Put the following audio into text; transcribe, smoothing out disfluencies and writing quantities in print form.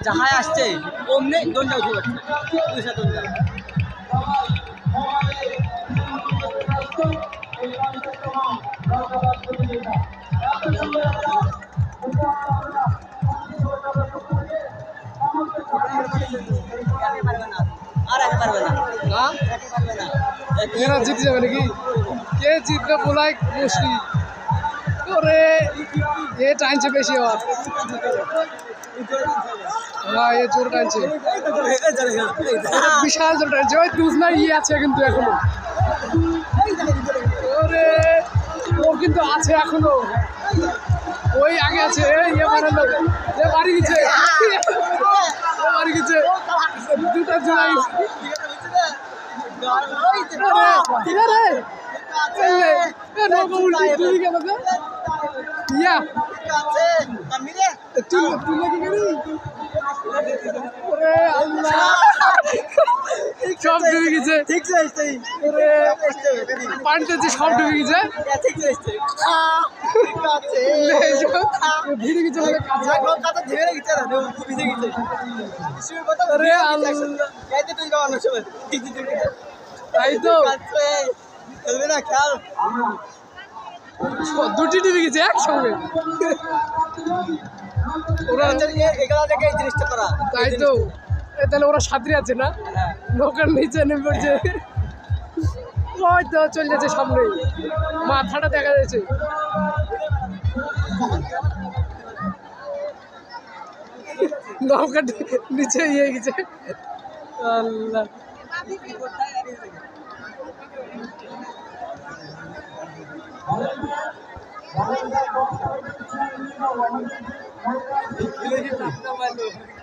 যাহাই আসছে অমনি দোনটা উঠে পড়ছে পয়সা দোনটা আর আগে পারবে না এরা জিতে যাবে নাকি কে জিতবে বলাই মুশকিল ওরে এ টানছে বেশি আবার হ্যাঁ এ জোর টানছে বিশাল জোর টানছে ওই দুজনা আছে কিন্তু এখনো ওরে ও কিন্তু আছে এখনো ওই আগে আছে ইয়ে মারানো এ বাড়ি গেছে বাড়ি গেছে দুটা জোড়াই সব ডুবে গেছে পানিতে যে সব ডুবে গেছে ভিড়ে গেছে তাই তো দুটি ডুবে গেছে একসঙ্গে ওরা তাই তো তাহলে ওরা সাঁতরে আছে না নৌকার নিচে নেমে পড়ছে হয়তো চলে যাচ্ছে সামনে মাথাটা দেখা যাচ্ছে নৌকার নিচে ইয়ে গেছে আল্লাহ